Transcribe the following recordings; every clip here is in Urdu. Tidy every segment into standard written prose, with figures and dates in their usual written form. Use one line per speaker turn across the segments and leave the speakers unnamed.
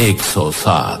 107।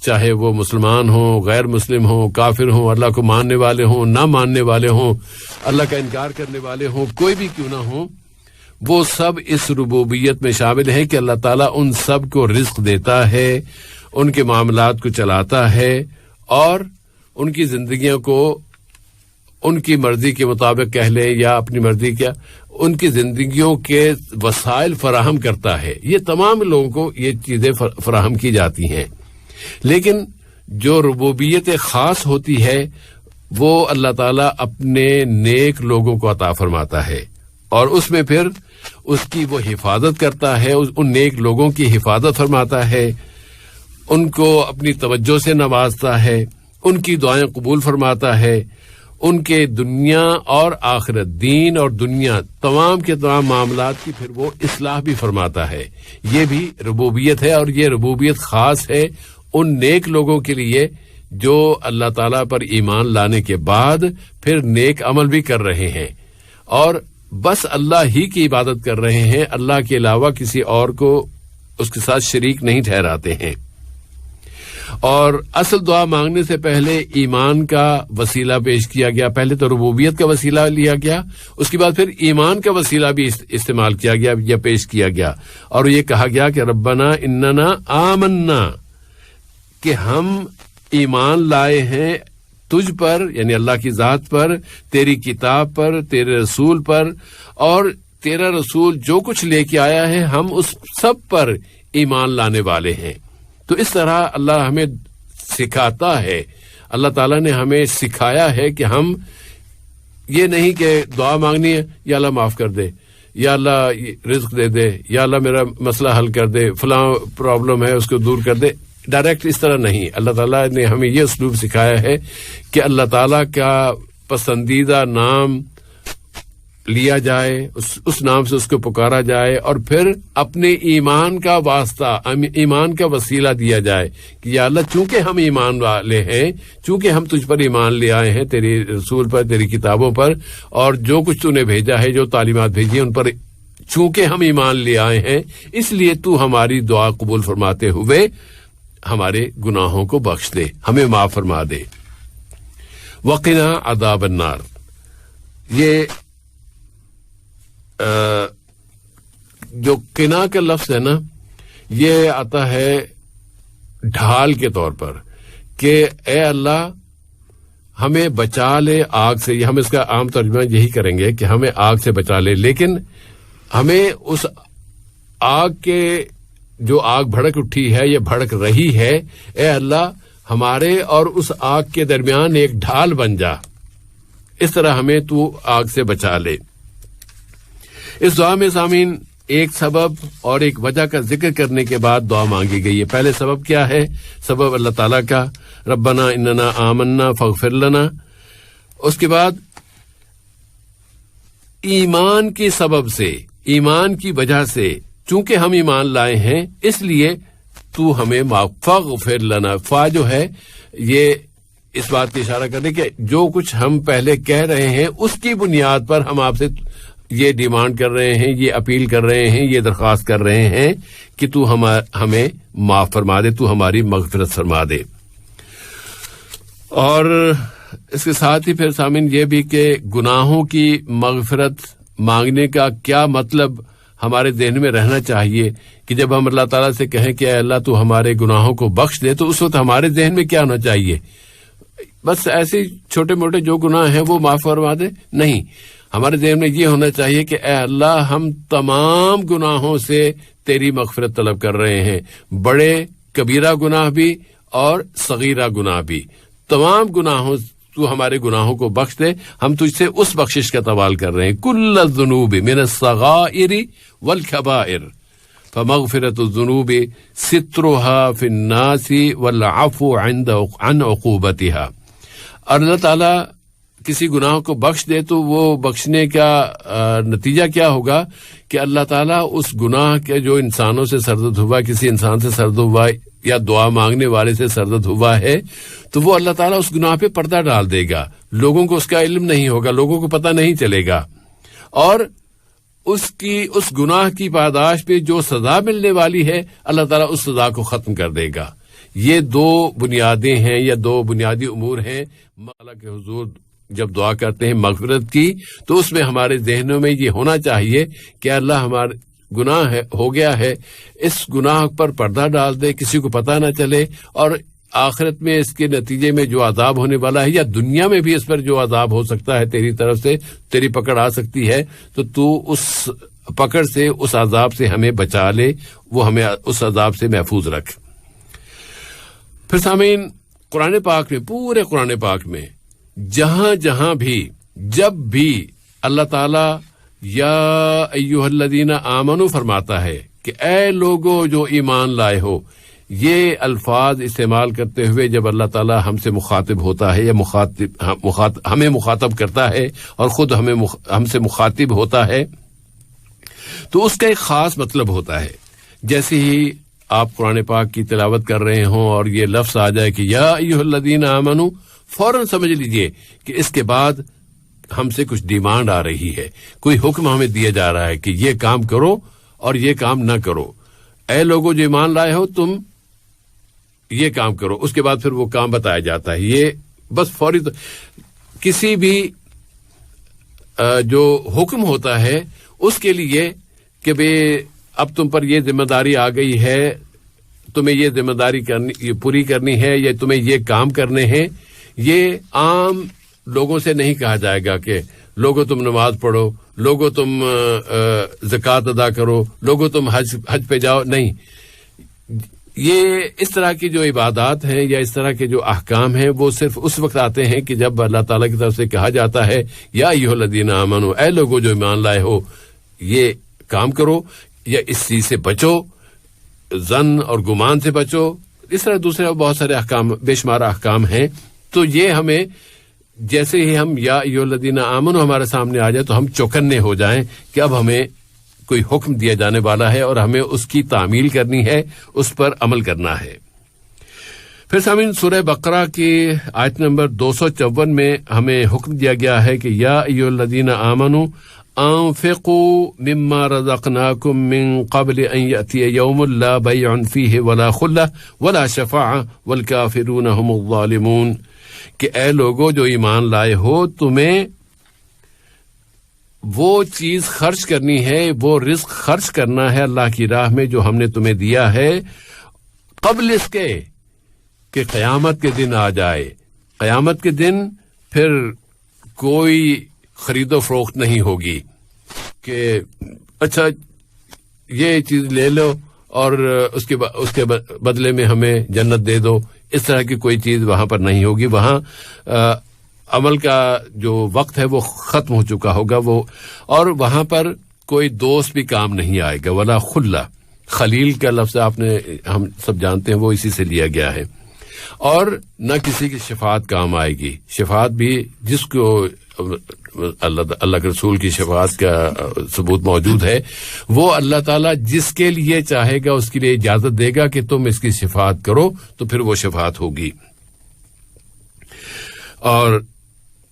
چاہے وہ مسلمان ہوں، غیر مسلم ہوں، کافر ہوں، اللہ کو ماننے والے ہوں، نہ ماننے والے ہوں، اللہ کا انکار کرنے والے ہوں، کوئی بھی کیوں نہ ہوں، وہ سب اس ربوبیت میں شامل ہیں کہ اللہ تعالیٰ ان سب کو رزق دیتا ہے، ان کے معاملات کو چلاتا ہے اور ان کی زندگیوں کو ان کی مرضی کے مطابق کہہ لیں یا اپنی مرضی کیا ان کی زندگیوں کے وسائل فراہم کرتا ہے. یہ تمام لوگوں کو یہ چیزیں فراہم کی جاتی ہیں، لیکن جو ربوبیت خاص ہوتی ہے وہ اللہ تعالیٰ اپنے نیک لوگوں کو عطا فرماتا ہے اور اس میں پھر اس کی وہ حفاظت کرتا ہے، ان نیک لوگوں کی حفاظت فرماتا ہے، ان کو اپنی توجہ سے نوازتا ہے، ان کی دعائیں قبول فرماتا ہے، ان کے دنیا اور آخرت، دین اور دنیا، تمام کے تمام معاملات کی پھر وہ اصلاح بھی فرماتا ہے. یہ بھی ربوبیت ہے اور یہ ربوبیت خاص ہے ان نیک لوگوں کے لیے جو اللہ تعالیٰ پر ایمان لانے کے بعد پھر نیک عمل بھی کر رہے ہیں اور بس اللہ ہی کی عبادت کر رہے ہیں، اللہ کے علاوہ کسی اور کو اس کے ساتھ شریک نہیں ٹھہراتے ہیں. اور اصل دعا مانگنے سے پہلے ایمان کا وسیلہ پیش کیا گیا. پہلے تو ربوبیت کا وسیلہ لیا گیا، اس کے بعد پھر ایمان کا وسیلہ بھی استعمال کیا گیا یا پیش کیا گیا اور یہ کہا گیا کہ ربنا اننا آمنا، کہ ہم ایمان لائے ہیں تجھ پر، یعنی اللہ کی ذات پر، تیری کتاب پر، تیرے رسول پر، اور تیرا رسول جو کچھ لے کے آیا ہے ہم اس سب پر ایمان لانے والے ہیں. تو اس طرح اللہ ہمیں سکھاتا ہے، اللہ تعالیٰ نے ہمیں سکھایا ہے کہ ہم یہ نہیں کہ دعا مانگنی ہے یا اللہ معاف کر دے، یا اللہ رزق دے دے، یا اللہ میرا مسئلہ حل کر دے، فلاں پرابلم ہے اس کو دور کر دے. ڈائریکٹ اس طرح نہیں. اللہ تعالیٰ نے ہمیں یہ اسلوب سکھایا ہے کہ اللہ تعالیٰ کا پسندیدہ نام لیا جائے، اس نام سے اس کو پکارا جائے اور پھر اپنے ایمان کا واسطہ، ایمان کا وسیلہ دیا جائے کہ یا اللہ چونکہ ہم ایمان والے ہیں، چونکہ ہم تجھ پر ایمان لے آئے ہیں، تیری رسول پر، تیری کتابوں پر، اور جو کچھ تو نے بھیجا ہے، جو تعلیمات بھیجی ہیں ان پر چونکہ ہم ایمان لے آئے ہیں، اس لیے تو ہماری دعا قبول فرماتے ہوئے ہمارے گناہوں کو بخش دے، ہمیں معاف فرما دے. وقنا عذاب النار، یہ جو قنا کا لفظ ہے نا، یہ آتا ہے ڈھال کے طور پر کہ اے اللہ ہمیں بچا لے آگ سے. ہم اس کا عام ترجمہ یہی کریں گے کہ ہمیں آگ سے بچا لے، لیکن ہمیں اس آگ کے جو آگ بھڑک اٹھی ہے یا بھڑک رہی ہے، اے اللہ ہمارے اور اس آگ کے درمیان ایک ڈھال بن جا، اس طرح ہمیں تو آگ سے بچا لے. اس دعا میں سامعین ایک سبب اور ایک وجہ کا ذکر کرنے کے بعد دعا مانگی گئی ہے. پہلے سبب کیا ہے؟ سبب اللہ تعالیٰ کا، ربنا اننا آمنا فاغفر لنا. اس کے بعد ایمان کے سبب سے، ایمان کی وجہ سے، چونکہ ہم ایمان لائے ہیں اس لیے تو ہمیں فاغفر لنا. فا جو ہے یہ اس بات کی اشارہ کرنے کہ جو کچھ ہم پہلے کہہ رہے ہیں اس کی بنیاد پر ہم آپ سے یہ ڈیمانڈ کر رہے ہیں، یہ اپیل کر رہے ہیں، یہ درخواست کر رہے ہیں کہ تو ہمیں معاف فرما دے، تو ہماری مغفرت فرما دے. اور اس کے ساتھ ہی پھر سامعین یہ بھی کہ گناہوں کی مغفرت مانگنے کا کیا مطلب ہمارے ذہن میں رہنا چاہیے کہ جب ہم اللہ تعالیٰ سے کہیں کہ اے اللہ تو ہمارے گناہوں کو بخش دے، تو اس وقت ہمارے ذہن میں کیا ہونا چاہیے؟ بس ایسے چھوٹے موٹے جو گناہ ہیں وہ معاف فرما دے؟ نہیں، ہمارے ذہن میں یہ ہونا چاہیے کہ اے اللہ ہم تمام گناہوں سے تیری مغفرت طلب کر رہے ہیں، بڑے کبیرہ گناہ بھی اور صغیرہ گناہ بھی. تمام گناہوں تو ہمارے گناہوں کو بخش دے، ہم تجھ سے اس بخشش کا سوال کر رہے ہیں. کل الذنوب من الصغائر والکبائر فمغفرۃ الذنوب سترها فی الناس والعفو عن عقوبتها. اور اللہ تعالیٰ کسی گناہ کو بخش دے تو وہ بخشنے کا نتیجہ کیا ہوگا کہ اللہ تعالیٰ اس گناہ کے جو انسانوں سے سرزد ہوا، کسی انسان سے سرزد ہوا یا دعا مانگنے والے سے سرزد ہوا ہے، تو وہ اللہ تعالیٰ اس گناہ پہ پردہ ڈال دے گا، لوگوں کو اس کا علم نہیں ہوگا، لوگوں کو پتہ نہیں چلے گا، اور اس گناہ کی پاداش پہ جو سزا ملنے والی ہے اللہ تعالیٰ اس سزا کو ختم کر دے گا. یہ دو بنیادیں ہیں یا دو بنیادی امور ہیں اللہ کے حضور جب دعا کرتے ہیں مغفرت کی تو اس میں ہمارے ذہنوں میں یہ ہونا چاہیے کہ اللہ ہمارے گناہ ہو گیا ہے، اس گناہ پر پردہ ڈال دے، کسی کو پتہ نہ چلے، اور آخرت میں اس کے نتیجے میں جو عذاب ہونے والا ہے یا دنیا میں بھی اس پر جو عذاب ہو سکتا ہے تیری طرف سے، تیری پکڑ آ سکتی ہے، تو اس پکڑ سے، اس عذاب سے ہمیں بچا لے، وہ ہمیں اس عذاب سے محفوظ رکھ۔ پھر سامعین، قرآن پاک میں، پورے قرآن پاک میں جہاں جہاں بھی، جب بھی اللہ تعالی یا ایھا الذین آمنوا فرماتا ہے کہ اے لوگو جو ایمان لائے ہو، یہ الفاظ استعمال کرتے ہوئے جب اللہ تعالیٰ ہم سے مخاطب ہوتا ہے یا ہمیں مخاطب کرتا ہے اور خود ہم سے مخاطب ہوتا ہے تو اس کا ایک خاص مطلب ہوتا ہے۔ جیسے ہی آپ قرآن پاک کی تلاوت کر رہے ہوں اور یہ لفظ آ جائے کہ یا ایھا الذین آمنوا، فوراً سمجھ لیجئے کہ اس کے بعد ہم سے کچھ ڈیمانڈ آ رہی ہے، کوئی حکم ہمیں دیا جا رہا ہے کہ یہ کام کرو اور یہ کام نہ کرو۔ اے لوگوں جو ایمان لائے ہو، تم یہ کام کرو، اس کے بعد پھر وہ کام بتایا جاتا ہے۔ یہ بس فوری کسی بھی جو حکم ہوتا ہے اس کے لیے کہ بے اب تم پر یہ ذمہ داری آ گئی ہے، تمہیں یہ ذمہ داری پوری کرنی ہے یا تمہیں یہ کام کرنے ہیں، یہ عام لوگوں سے نہیں کہا جائے گا کہ لوگوں تم نماز پڑھو، لوگوں تم زکوٰۃ ادا کرو، لوگوں تم حج پہ جاؤ، نہیں۔ یہ اس طرح کی جو عبادات ہیں یا اس طرح کے جو احکام ہیں وہ صرف اس وقت آتے ہیں کہ جب اللہ تعالیٰ کی طرف سے کہا جاتا ہے یا ایھا الذین آمنوا، اے لوگوں جو ایمان لائے ہو، یہ کام کرو یا اس چیز سے بچو، ظن اور گمان سے بچو۔ اس طرح دوسرے بہت سارے احکام، بے شمار احکام ہیں۔ تو یہ ہمیں جیسے ہی ہم یا ایھا الذین آمنوا ہمارے سامنے آ جائے تو ہم چوکنے ہو جائیں کہ اب ہمیں کوئی حکم دیا جانے والا ہے اور ہمیں اس کی تعمیل کرنی ہے، اس پر عمل کرنا ہے۔ پھر سامعین، سورہ بقرہ کی آیت نمبر 254 میں ہمیں حکم دیا گیا ہے کہ یا ایھا الذین آمنوا انفقوا مما رزقناکم من قبل ان یأتی یوم لا بیع فیہ ولا خلہ ولا شفاعہ والکافرون هم الظالمون، کہ اے لوگو جو ایمان لائے ہو، تمہیں وہ چیز خرچ کرنی ہے، وہ رزق خرچ کرنا ہے اللہ کی راہ میں جو ہم نے تمہیں دیا ہے، قبل اس کے کہ قیامت کے دن آ جائے۔ قیامت کے دن پھر کوئی خرید و فروخت نہیں ہوگی کہ اچھا یہ چیز لے لو اور اس کے بدلے میں ہمیں جنت دے دو، اس طرح کی کوئی چیز وہاں پر نہیں ہوگی۔ وہاں عمل کا جو وقت ہے وہ ختم ہو چکا ہوگا، وہ اور وہاں پر کوئی دوست بھی کام نہیں آئے گا۔ ولا خلہ، خلیل کا لفظ ہم سب جانتے ہیں وہ اسی سے لیا گیا ہے۔ اور نہ کسی کی شفاعت کام آئے گی۔ شفاعت بھی جس کو اللہ کے رسول کی شفاعت کا ثبوت موجود ہے، وہ اللہ تعالیٰ جس کے لیے چاہے گا اس کے لیے اجازت دے گا کہ تم اس کی شفاعت کرو، تو پھر وہ شفاعت ہوگی۔ اور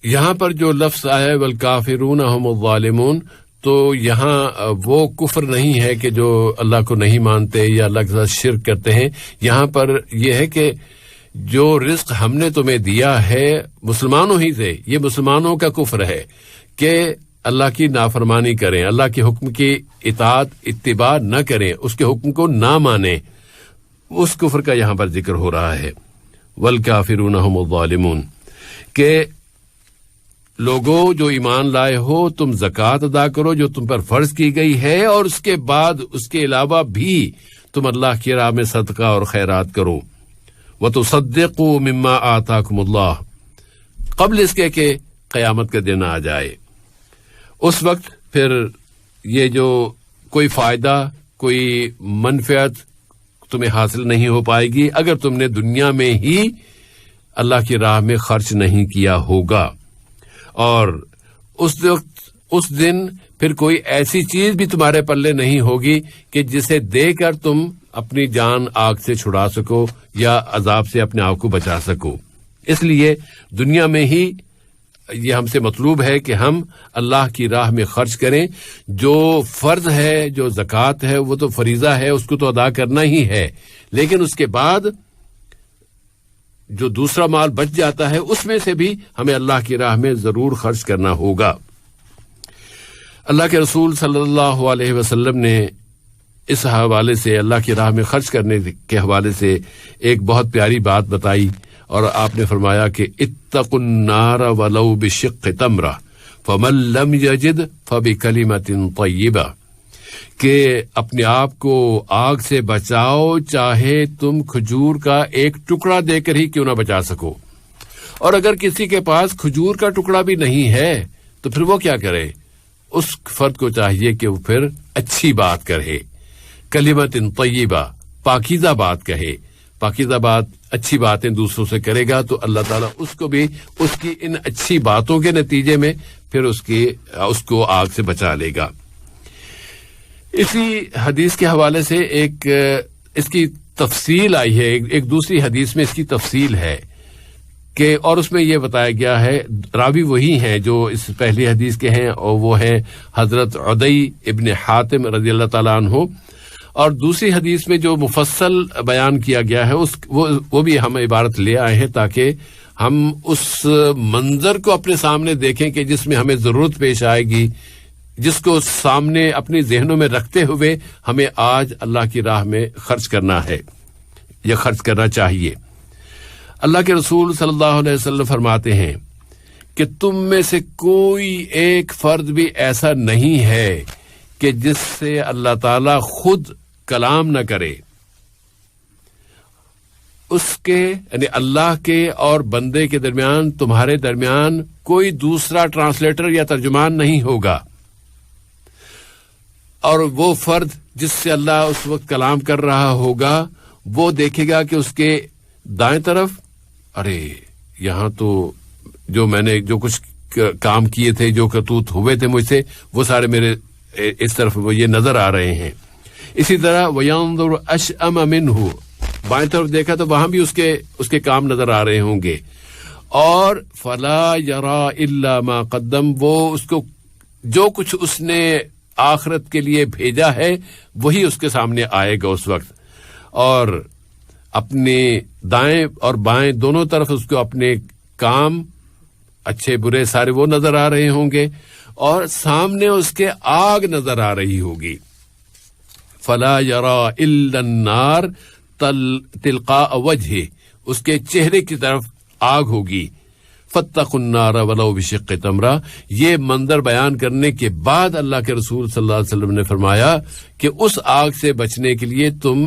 یہاں پر جو لفظ آیا ہے والکافرون هم الظالمون، تو یہاں وہ کفر نہیں ہے کہ جو اللہ کو نہیں مانتے یا اللہ کے ساتھ شرک کرتے ہیں۔ یہاں پر یہ ہے کہ جو رزق ہم نے تمہیں دیا ہے مسلمانوں ہی سے، یہ مسلمانوں کا کفر ہے کہ اللہ کی نافرمانی کریں، اللہ کے حکم کی اطاعت اتباع نہ کریں، اس کے حکم کو نہ مانیں، اس کفر کا یہاں پر ذکر ہو رہا ہے۔ والکافرون هم الظالمون، کہ لوگوں جو ایمان لائے ہو، تم زکوٰۃ ادا کرو جو تم پر فرض کی گئی ہے، اور اس کے بعد اس کے علاوہ بھی تم اللہ کی راہ میں صدقہ اور خیرات کرو۔ وَتُصَدِّقُوا مِمَّا آتَاكُمُ اللَّهُ، قبل اس کے کہ قیامت کا دن آ جائے۔ اس وقت پھر یہ جو کوئی فائدہ، کوئی منفعت تمہیں حاصل نہیں ہو پائے گی اگر تم نے دنیا میں ہی اللہ کی راہ میں خرچ نہیں کیا ہوگا۔ اور اس وقت، اس دن پھر کوئی ایسی چیز بھی تمہارے پلے نہیں ہوگی کہ جسے دے کر تم اپنی جان آگ سے چھڑا سکو یا عذاب سے اپنے آپ کو بچا سکو۔ اس لیے دنیا میں ہی یہ ہم سے مطلوب ہے کہ ہم اللہ کی راہ میں خرچ کریں۔ جو فرض ہے، جو زکوٰۃ ہے، وہ تو فریضہ ہے، اس کو تو ادا کرنا ہی ہے، لیکن اس کے بعد جو دوسرا مال بچ جاتا ہے اس میں سے بھی ہمیں اللہ کی راہ میں ضرور خرچ کرنا ہوگا۔ اللہ کے رسول صلی اللہ علیہ وسلم نے اس حوالے سے، اللہ کی راہ میں خرچ کرنے کے حوالے سے ایک بہت پیاری بات بتائی، اور آپ نے فرمایا کہ اتقوا النار ولو بشق تمرہ فمن لم یجد فبکلمۃ طیبہ، کہ اپنے آپ کو آگ سے بچاؤ چاہے تم کھجور کا ایک ٹکڑا دے کر ہی کیوں نہ بچا سکو، اور اگر کسی کے پاس کھجور کا ٹکڑا بھی نہیں ہے تو پھر وہ کیا کرے؟ اس فرد کو چاہیے کہ وہ پھر اچھی بات کہے، کلمۃ طیبہ، پاکیزہ بات کہے، پاکیزہ بات، اچھی باتیں دوسروں سے کرے گا تو اللہ تعالیٰ اس کو بھی اس کی ان اچھی باتوں کے نتیجے میں پھر اس کو آگ سے بچا لے گا۔ اسی حدیث کے حوالے سے ایک اس کی تفصیل آئی ہے، ایک دوسری حدیث میں اس کی تفصیل ہے کہ، اور اس میں یہ بتایا گیا ہے، راوی وہی ہیں جو اس پہلی حدیث کے ہیں، اور وہ ہیں حضرت عدی ابن حاتم رضی اللہ تعالیٰ عنہ، اور دوسری حدیث میں جو مفصل بیان کیا گیا ہے وہ بھی ہم عبارت لے آئے ہیں تاکہ ہم اس منظر کو اپنے سامنے دیکھیں کہ جس میں ہمیں ضرورت پیش آئے گی، جس کو سامنے اپنی ذہنوں میں رکھتے ہوئے ہمیں آج اللہ کی راہ میں خرچ کرنا ہے یا خرچ کرنا چاہیے۔ اللہ کے رسول صلی اللہ علیہ وسلم فرماتے ہیں کہ تم میں سے کوئی ایک فرد بھی ایسا نہیں ہے کہ جس سے اللہ تعالی خود کلام نہ کرے، اس کے یعنی اللہ کے اور بندے کے درمیان، تمہارے درمیان کوئی دوسرا ٹرانسلیٹر یا ترجمان نہیں ہوگا، اور وہ فرد جس سے اللہ اس وقت کلام کر رہا ہوگا وہ دیکھے گا کہ اس کے دائیں طرف، ارے یہاں تو جو میں نے جو کچھ کام کیے تھے، جو کرتوت ہوئے تھے مجھ سے، وہ سارے میرے اس طرف وہ یہ نظر آ رہے ہیں۔ اسی طرح وَيَنظُرُ أَشْأَمَ مِنْهُ، بائیں طرف دیکھا تو وہاں بھی اس کے کام نظر آ رہے ہوں گے، اور فَلَا يَرَى إِلَّا مَا قَدَّمَ، وہ اس کو جو کچھ اس نے آخرت کے لیے بھیجا ہے وہی اس کے سامنے آئے گا اس وقت، اور اپنے دائیں اور بائیں دونوں طرف اس کو اپنے کام اچھے برے سارے وہ نظر آ رہے ہوں گے، اور سامنے اس کے آگ نظر آ رہی ہوگی۔ فلا یرا الا النار تلقاء وجہہ، اس کے چہرے کی طرف آگ ہوگی۔ فاتقوا النار ولو بشق تمرہ، یہ منظر بیان کرنے کے بعد اللہ کے رسول صلی اللہ علیہ وسلم نے فرمایا کہ اس آگ سے بچنے کے لیے تم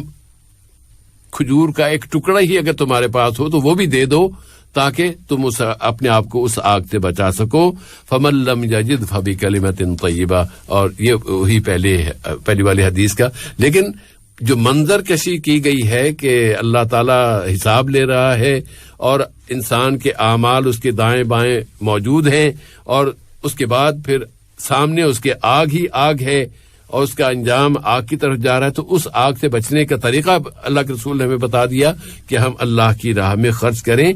کھجور کا ایک ٹکڑا ہی اگر تمہارے پاس ہو تو وہ بھی دے دو تاکہ تم اپنے آپ کو اس آگ سے بچا سکو۔ فمن لم یجد فبکلمۃ طیبہ، اور یہ وہی پہلی والی حدیث کا، لیکن جو منظر کشی کی گئی ہے کہ اللہ تعالی حساب لے رہا ہے اور انسان کے اعمال اس کے دائیں بائیں موجود ہیں، اور اس کے بعد پھر سامنے اس کے آگ ہی آگ ہے اور اس کا انجام آگ کی طرف جا رہا ہے، تو اس آگ سے بچنے کا طریقہ اللہ کے رسول نے ہمیں بتا دیا کہ ہم اللہ کی راہ میں خرچ کریں۔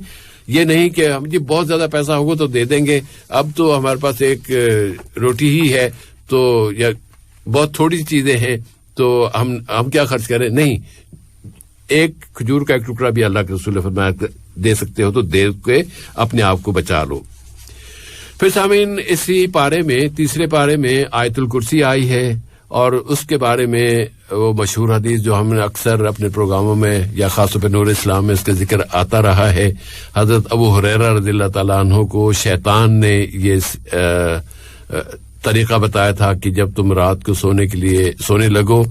یہ نہیں کہ ہم جی بہت زیادہ پیسہ ہوگا تو دے دیں گے، اب تو ہمارے پاس ایک روٹی ہی ہے تو یا بہت تھوڑی چیزیں ہیں تو ہم کیا خرچ کریں، نہیں، ایک کھجور کا ایک ٹکڑا بھی اللہ کے رسول نے فرمایا دے سکتے ہو تو دے کے اپنے آپ کو بچا لو۔ پھر سامعین، اسی پارے میں تیسرے پارے میں آیت الکرسی آئی ہے، اور اس کے بارے میں وہ مشہور حدیث جو ہم نے اکثر اپنے پروگراموں میں یا خاص طور پہ نور اسلام میں اس کا ذکر آتا رہا ہے، حضرت ابو ہریرہ رضی اللہ تعالیٰ عنہ کو شیطان نے یہ طریقہ بتایا تھا کہ جب تم رات کو سونے لگو،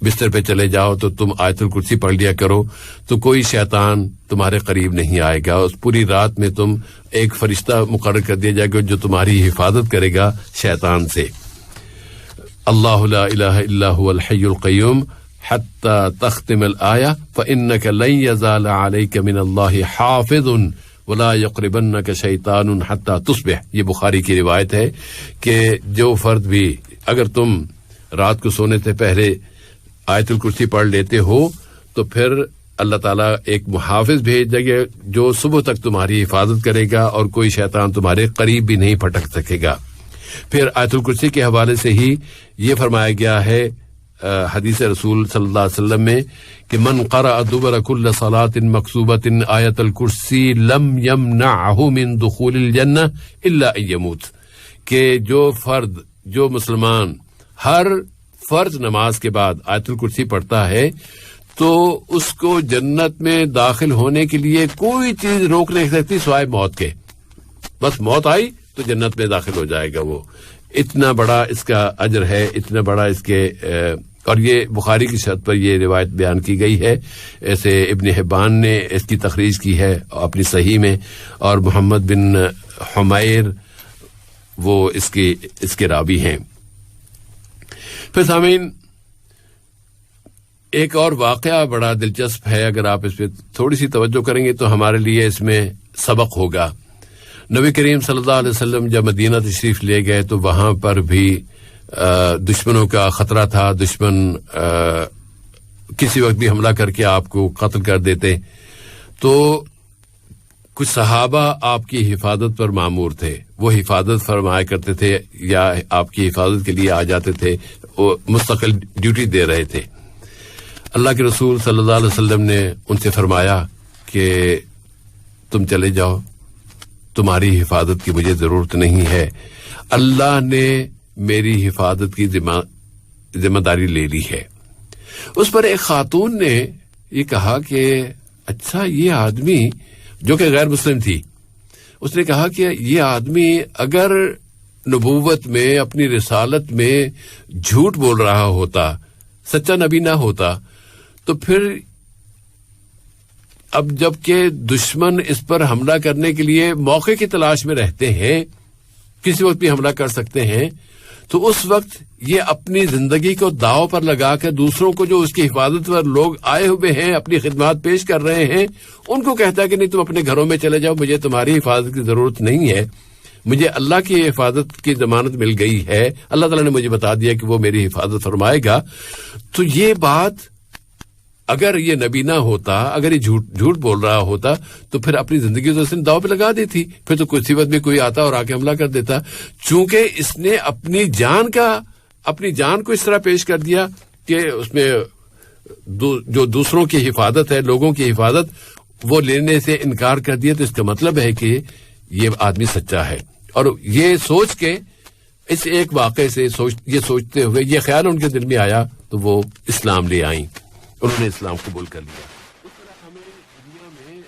بستر پہ چلے جاؤ تو تم آیت الکرسی پڑھ لیا کرو، تو کوئی شیطان تمہارے قریب نہیں آئے گا، اس پوری رات میں تم ایک فرشتہ مقرر کر دیا جائے گا جو تمہاری حفاظت کرے گا شیطان سے۔ اللہ لا الہ الا هو الحی القیوم حتی تختم الآیہ فإنک لن یزال علیک من اللہ حافظ ولا یقربنک شیطان حتی تصبح، یہ بخاری کی روایت ہے کہ جو فرد بھی اگر تم رات کو سونے سے پہلے آیت الکرسی پڑھ لیتے ہو تو پھر اللہ تعالیٰ ایک محافظ بھیج دے گا جو صبح تک تمہاری حفاظت کرے گا اور کوئی شیطان تمہارے قریب بھی نہیں پھٹک سکے گا۔ پھر آیت الکرسی کے حوالے سے ہی یہ فرمایا گیا ہے حدیث رسول صلی اللہ علیہ وسلم میں کہ من قرأ دبر كل صلاة مكتوبة آیت الکرسی لم يمنعه من دخول الجنہ الا ان يموت، کہ جو مسلمان ہر فرض نماز کے بعد آیت الکرسی پڑھتا ہے تو اس کو جنت میں داخل ہونے کے لیے کوئی چیز روک نہیں سکتی سوائے موت کے. بس موت آئی تو جنت میں داخل ہو جائے گا وہ. اتنا بڑا اس کا اجر ہے، اتنا بڑا اس کے اور یہ بخاری کی شرط پر یہ روایت بیان کی گئی ہے. ایسے ابن حبان نے اس کی تخریج کی ہے اپنی صحیح میں، اور محمد بن حمیر وہ اس کے راوی ہیں. پھر سامعین ایک اور واقعہ بڑا دلچسپ ہے، اگر آپ اس پہ تھوڑی سی توجہ کریں گے تو ہمارے لیے اس میں سبق ہوگا. نبی کریم صلی اللہ علیہ وسلم جب مدینہ تشریف لے گئے تو وہاں پر بھی دشمنوں کا خطرہ تھا. دشمن کسی وقت بھی حملہ کر کے آپ کو قتل کر دیتے. تو کچھ صحابہ آپ کی حفاظت پر مامور تھے، وہ حفاظت فرمایا کرتے تھے یا آپ کی حفاظت کے لیے آ جاتے تھے، وہ مستقل ڈیوٹی دے رہے تھے. اللہ کے رسول صلی اللہ علیہ وسلم نے ان سے فرمایا کہ تم چلے جاؤ، تمہاری حفاظت کی مجھے ضرورت نہیں ہے، اللہ نے میری حفاظت کی ذمہ داری لے لی ہے. اس پر ایک خاتون نے یہ کہا کہ اچھا یہ آدمی، جو کہ غیر مسلم تھی، اس نے کہا کہ یہ آدمی اگر نبوت میں اپنی رسالت میں جھوٹ بول رہا ہوتا، سچا نبی نہ ہوتا، تو پھر اب جب کہ دشمن اس پر حملہ کرنے کے لیے موقع کی تلاش میں رہتے ہیں، کسی وقت بھی حملہ کر سکتے ہیں، تو اس وقت یہ اپنی زندگی کو داؤ پر لگا کر دوسروں کو جو اس کی حفاظت پر لوگ آئے ہوئے ہیں، اپنی خدمات پیش کر رہے ہیں، ان کو کہتا ہے کہ نہیں تم اپنے گھروں میں چلے جاؤ، مجھے تمہاری حفاظت کی ضرورت نہیں ہے، مجھے اللہ کی حفاظت کی ضمانت مل گئی ہے، اللہ تعالیٰ نے مجھے بتا دیا کہ وہ میری حفاظت فرمائے گا. تو یہ بات اگر یہ نبی نہ ہوتا، اگر یہ جھوٹ بول رہا ہوتا تو پھر اپنی زندگی تو اس نے داؤ پہ لگا دی تھی، پھر تو کسی وقت بھی کوئی آتا اور آ کے حملہ کر دیتا. چونکہ اس نے اپنی جان کو اس طرح پیش کر دیا کہ اس میں جو دوسروں کی حفاظت ہے، لوگوں کی حفاظت، وہ لینے سے انکار کر دیا. تو اس کا مطلب ہے کہ یہ آدمی سچا ہے. اور یہ سوچ کے اس ایک واقعے سے یہ سوچتے ہوئے یہ خیال ان کے دل میں آیا تو وہ اسلام لے آئیں، انہوں نے اسلام قبول کر لیا. اس طرح ہمیں دنیا میں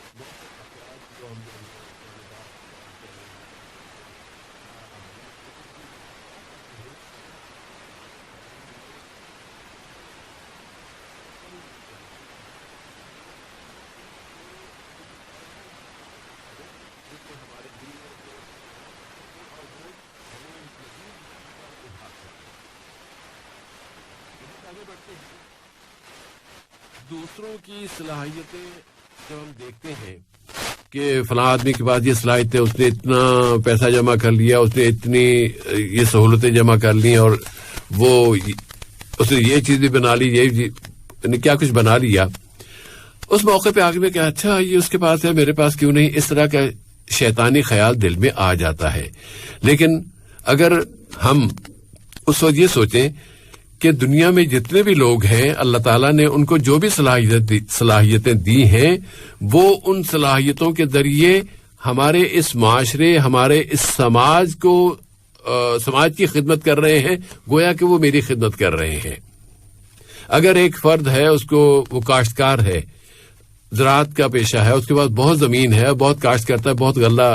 دوسروں کی صلاحیتیں جب ہم دیکھتے ہیں کہ فلاں آدمی کے پاس یہ صلاحیت ہے، اس نے اتنا پیسہ جمع کر لیا، اس نے اتنی یہ سہولتیں جمع کر لی، اور وہ اس نے یہ چیز بھی بنا لی، یہ کیا کچھ بنا لیا. اس موقع پہ آگے میں کہ اچھا یہ اس کے پاس ہے، میرے پاس کیوں نہیں، اس طرح کا شیطانی خیال دل میں آ جاتا ہے. لیکن اگر ہم اس وقت یہ سوچیں کہ دنیا میں جتنے بھی لوگ ہیں، اللہ تعالیٰ نے ان کو جو بھی صلاحیتیں دی ہیں، وہ ان صلاحیتوں کے ذریعے ہمارے اس معاشرے، ہمارے اس سماج کی خدمت کر رہے ہیں، گویا کہ وہ میری خدمت کر رہے ہیں. اگر ایک فرد ہے، اس کو وہ کاشتکار ہے، زراعت کا پیشہ ہے، اس کے پاس بہت زمین ہے، بہت کاشت کرتا ہے، بہت غلہ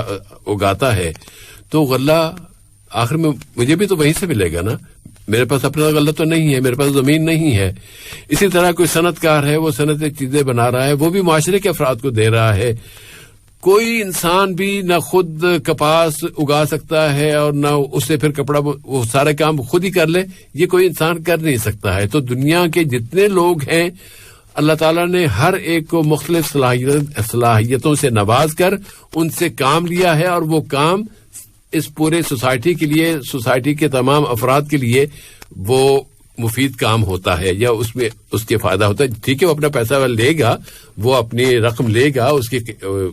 اگاتا ہے، تو غلہ آخر میں مجھے بھی تو وہیں سے ملے گا نا، میرے پاس اپنا غلہ تو نہیں ہے، میرے پاس زمین نہیں ہے. اسی طرح کوئی صنعت کار ہے، وہ صنعت چیزیں بنا رہا ہے، وہ بھی معاشرے کے افراد کو دے رہا ہے. کوئی انسان بھی نہ خود کپاس اگا سکتا ہے اور نہ اس سے پھر کپڑا، وہ سارے کام خود ہی کر لے، یہ کوئی انسان کر نہیں سکتا ہے. تو دنیا کے جتنے لوگ ہیں، اللہ تعالیٰ نے ہر ایک کو مختلف صلاحیتوں سے نواز کر ان سے کام لیا ہے، اور وہ کام اس پورے سوسائٹی کے لیے، سوسائٹی کے تمام افراد کے لیے وہ مفید کام ہوتا ہے، یا اس میں اس کے فائدہ ہوتا ہے. ٹھیک ہے وہ اپنا پیسہ لے گا، وہ اپنی رقم لے گا، اس کی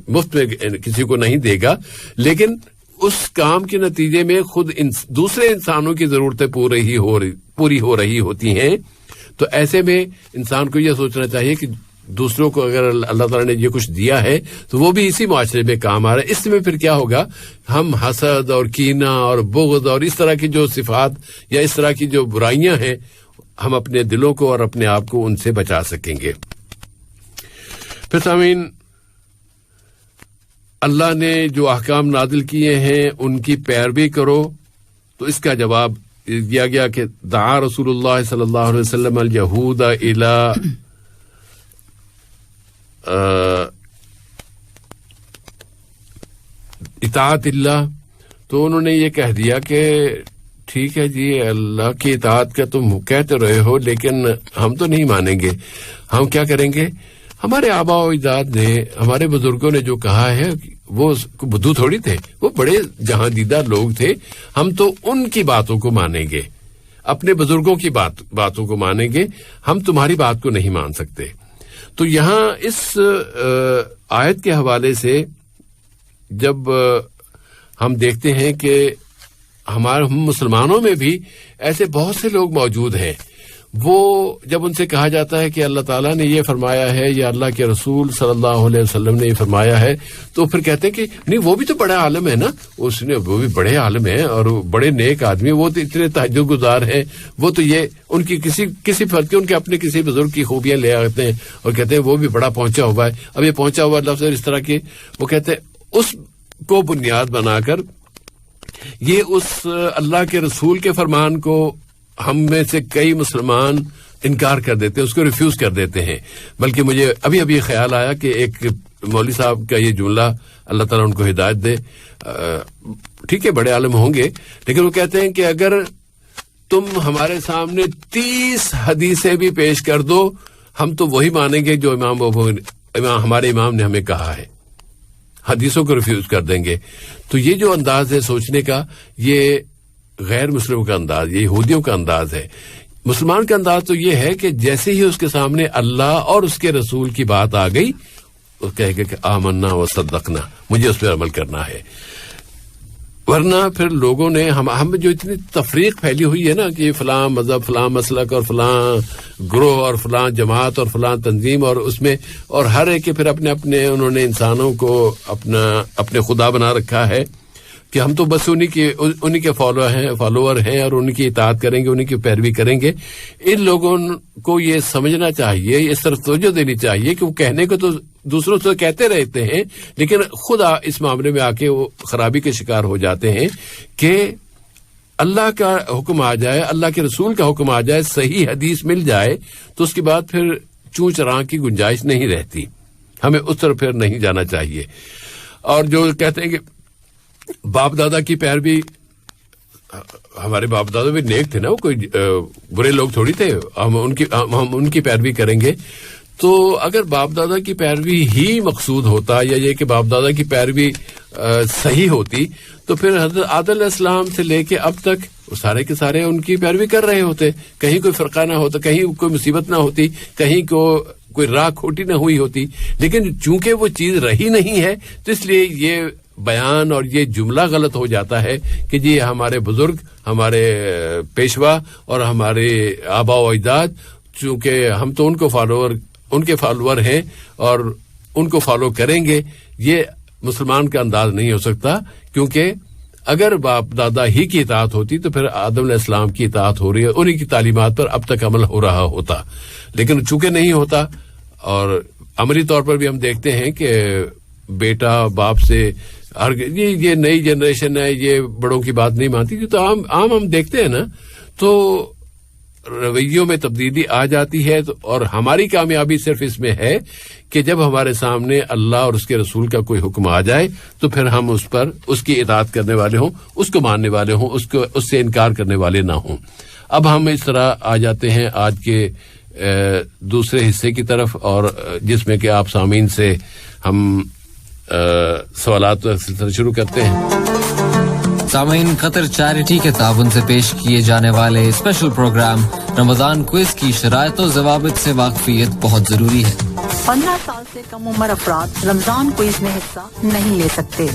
مفت میں کسی کو نہیں دے گا، لیکن اس کام کے نتیجے میں خود دوسرے انسانوں کی ضرورتیں پوری ہو رہی ہوتی ہیں. تو ایسے میں انسان کو یہ سوچنا چاہیے کہ دوسروں کو اگر اللہ تعالیٰ نے یہ کچھ دیا ہے تو وہ بھی اسی معاشرے میں کام آ رہا ہے. اس میں پھر کیا ہوگا, ہم حسد اور کینہ اور بغض اور اس طرح کی جو صفات یا اس طرح کی جو برائیاں ہیں, ہم اپنے دلوں کو اور اپنے آپ کو ان سے بچا سکیں گے. پھر سامعین, اللہ نے جو احکام نازل کیے ہیں ان کی پیروی کرو, تو اس کا جواب دیا گیا کہ دعا رسول اللہ صلی اللہ علیہ وسلم الیہود الی اطاعت اللہ. تو انہوں نے یہ کہہ دیا کہ ٹھیک ہے جی, اللہ کی اطاعت کا تم کہتے رہے ہو, لیکن ہم تو نہیں مانیں گے. ہم کیا کریں گے؟ ہمارے آبا و اجداد نے, ہمارے بزرگوں نے جو کہا ہے, وہ بدھو تھوڑی تھے, وہ بڑے جہاں دیدہ لوگ تھے. ہم تو ان کی باتوں کو مانیں گے, اپنے بزرگوں کی باتوں کو مانیں گے, ہم تمہاری بات کو نہیں مان سکتے. تو یہاں اس آیت کے حوالے سے جب ہم دیکھتے ہیں کہ ہم مسلمانوں میں بھی ایسے بہت سے لوگ موجود ہیں, وہ جب ان سے کہا جاتا ہے کہ اللہ تعالیٰ نے یہ فرمایا ہے یا اللہ کے رسول صلی اللہ علیہ وسلم نے یہ فرمایا ہے, تو پھر کہتے ہیں کہ نہیں وہ بھی تو بڑا عالم ہے نا, وہ بھی بڑے عالم ہیں اور بڑے نیک آدمی, وہ تو اتنے تہجد گزار ہیں, وہ تو یہ ان کی کسی فرد کے, ان کے اپنے کسی بزرگ کی خوبیاں لے آتے ہیں اور کہتے ہیں وہ بھی بڑا پہنچا ہوا ہے. اب یہ پہنچا ہوا لفظ اس طرح کے وہ کہتے ہیں, اس کو بنیاد بنا کر یہ اس اللہ کے رسول کے فرمان کو ہم میں سے کئی مسلمان انکار کر دیتے ہیں, اس کو ریفیوز کر دیتے ہیں. بلکہ مجھے ابھی خیال آیا کہ ایک مولوی صاحب کا یہ جملہ, اللہ تعالیٰ ان کو ہدایت دے, ٹھیک ہے بڑے عالم ہوں گے, لیکن وہ کہتے ہیں کہ اگر تم ہمارے سامنے 30 حدیثیں بھی پیش کر دو, ہم تو وہی مانیں گے جو ہمارے امام نے ہمیں کہا ہے, حدیثوں کو ریفیوز کر دیں گے. تو یہ جو انداز ہے سوچنے کا, یہ غیر مسلموں کا انداز, یہ یہودیوں کا انداز ہے. مسلمان کا انداز تو یہ ہے کہ جیسے ہی اس کے سامنے اللہ اور اس کے رسول کی بات آ گئی, وہ کہے گا کہ آمنا و صدقنا, مجھے اس پہ عمل کرنا ہے. ورنہ پھر لوگوں نے ہم جو اتنی تفریق پھیلی ہوئی ہے نا کہ فلاں مذہب, فلاں مسلک اور فلاں گروہ اور فلاں جماعت اور فلاں تنظیم, اور اس میں اور ہر ایک کے پھر اپنے انہوں نے انسانوں کو اپنے خدا بنا رکھا ہے کہ ہم تو بس انہی کے فالوور ہیں اور ان کی اطاعت کریں گے, انہی کی پیروی کریں گے. ان لوگوں کو یہ سمجھنا چاہیے, اس طرف توجہ دینی چاہیے کہ وہ کہنے کو تو دوسروں سے کہتے رہتے ہیں, لیکن خدا اس معاملے میں آ کے وہ خرابی کے شکار ہو جاتے ہیں کہ اللہ کا حکم آ جائے, اللہ کے رسول کا حکم آ جائے, صحیح حدیث مل جائے, تو اس کے بعد پھر چوں چراں کی گنجائش نہیں رہتی. ہمیں اس طرف پھر نہیں جانا چاہیے. اور جو کہتے ہیں کہ باپ دادا کی پیروی, ہمارے باپ دادا بھی نیک تھے نا, وہ کوئی برے لوگ تھوڑی تھے, ہم ان کی پیروی کریں گے. تو اگر باپ دادا کی پیروی ہی مقصود ہوتا, یا یہ کہ باپ دادا کی پیروی صحیح ہوتی, تو پھر حضرت آدم علیہ السلام سے لے کے اب تک سارے کے سارے ان کی پیروی کر رہے ہوتے, کہیں کوئی فرقہ نہ ہوتا, کہیں کوئی مصیبت نہ ہوتی, کہیں کوئی راہ کھوٹی نہ ہوئی ہوتی. لیکن چونکہ وہ چیز رہی نہیں ہے, تو اس لیے یہ بیان اور یہ جملہ غلط ہو جاتا ہے کہ جی ہمارے بزرگ, ہمارے پیشوا اور ہمارے آبا و اجداد, چونکہ ہم تو ان کے فالوور ہیں اور ان کو فالو کریں گے. یہ مسلمان کا انداز نہیں ہو سکتا, کیونکہ اگر باپ دادا ہی کی اطاعت ہوتی تو پھر آدم علیہ السلام کی اطاعت ہو رہی ہے, انہی کی تعلیمات پر اب تک عمل ہو رہا ہوتا. لیکن چونکہ نہیں ہوتا, اور عملی طور پر بھی ہم دیکھتے ہیں کہ بیٹا باپ سے یہ نئی جنریشن ہے, یہ بڑوں کی بات نہیں مانتی, تو عام ہم دیکھتے ہیں نا, تو رویوں میں تبدیلی آ جاتی ہے. اور ہماری کامیابی صرف اس میں ہے کہ جب ہمارے سامنے اللہ اور اس کے رسول کا کوئی حکم آ جائے, تو پھر ہم اس کی اطاعت کرنے والے ہوں, اس کو ماننے والے ہوں, اس سے انکار کرنے والے نہ ہوں. اب ہم اس طرح آ جاتے ہیں آج کے دوسرے حصے کی طرف, اور جس میں کہ آپ سامعین سے ہم سوالات کا سلسلہ شروع کرتے ہیں.
سامعین, قطر چیریٹی کے تعاون سے پیش کیے جانے والے اسپیشل پروگرام رمضان کوئز کی شرائط و ضوابط سے واقفیت بہت ضروری ہے.
15 سال سے کم عمر افراد رمضان کوئز میں حصہ نہیں لے سکتے.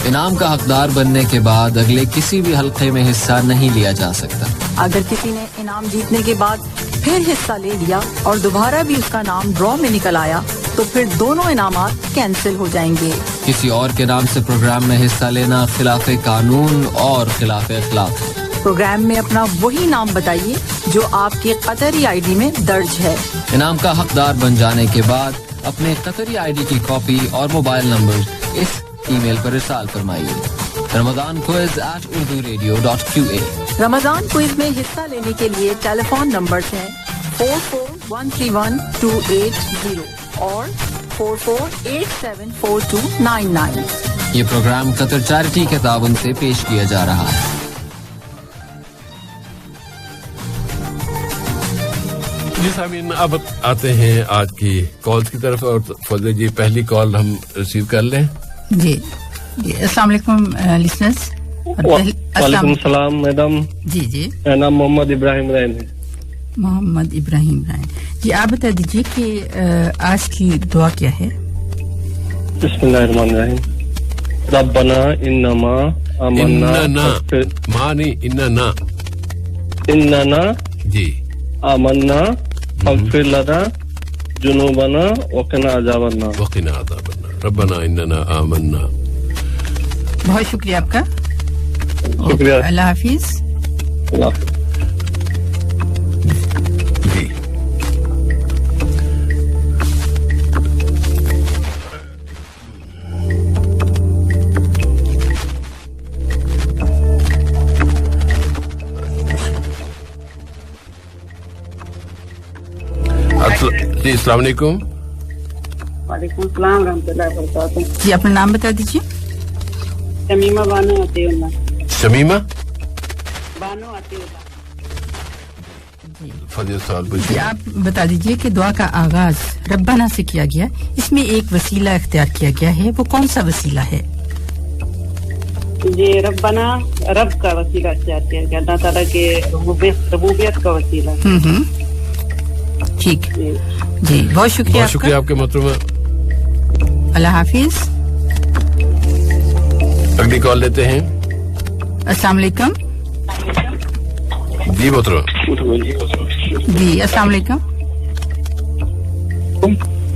انعام کا حقدار بننے کے بعد اگلے کسی بھی حلقے میں حصہ نہیں لیا جا سکتا.
اگر کسی نے انعام جیتنے کے بعد پھر حصہ لے لیا اور دوبارہ بھی اس کا نام ڈرا میں نکل آیا تو پھر دونوں انعامات کینسل ہو جائیں گے.
کسی اور کے نام سے پروگرام میں حصہ لینا خلاف قانون اور خلاف اخلاق ہے.
پروگرام میں اپنا وہی نام بتائیے جو آپ کے قطری آئی ڈی میں درج ہے.
انعام کا حقدار بن جانے کے بعد اپنے قطری آئی ڈی کی کاپی اور موبائل نمبر اس ای میل پر ارسال فرمائیے. ramadanquiz@urduradio.qa.
رمضان کوئز میں حصہ لینے کے لیے ٹیلی فون نمبرز ہیں 44131280 اور 44874299.
یہ پروگرام قطر چیریٹی کے تعاون سے پیش کیا جا رہا ہے.
جی سامعین، اب آتے ہیں آج کی کالز کی طرف اور فضل جی پہلی کال ہم ریسیو کر لیں.
جی السلام علیکم لسنرز.
وعلیکم السلام میڈم.
جی جی
میرا نام محمد ابراہیم رائن ہے.
محمد ابراہیم رائن جی، آپ بتا دیجیے کہ آج کی دعا کیا ہے؟
بسم اللہ الرحمن الرحیم. ربنا انما آمنا اننا
جی
آمنا فاغفر لنا ذنوبنا وقنا عذاب النار.
ربنا اننا آمنا.
بہت شکریہ آپ کا.
شکریہ.
اللہ حافظ.
اللہ حافظ.
جی جی السلام علیکم.
وعلیکم السلام ورحمۃ اللہ وبرکاتہ.
جی اپنا نام بتا دیجیے.
شمیمہ بانو عطیہ اللہ.
شمیمہ
بانو عطیہ اللہ.
فضل سوال
جی
پوچھیے.
آپ بتا دیجیے کہ دعا کا آغاز ربنا سے کیا گیا، اس میں ایک وسیلہ اختیار کیا گیا ہے، وہ کون سا وسیلہ ہے؟
جی ربنا رب کا وسیلہ اختیار کیا گیا، اللہ تعالیٰ کے ربوبیت کا وسیلہ.
ٹھیک جی، بہت شکریہ.
بہت شکریہ آپ کے محترمہ.
اللہ حافظ.
اگلی کال لیتے ہیں.
السلام علیکم.
جی محترمہ.
جی السلام علیکم.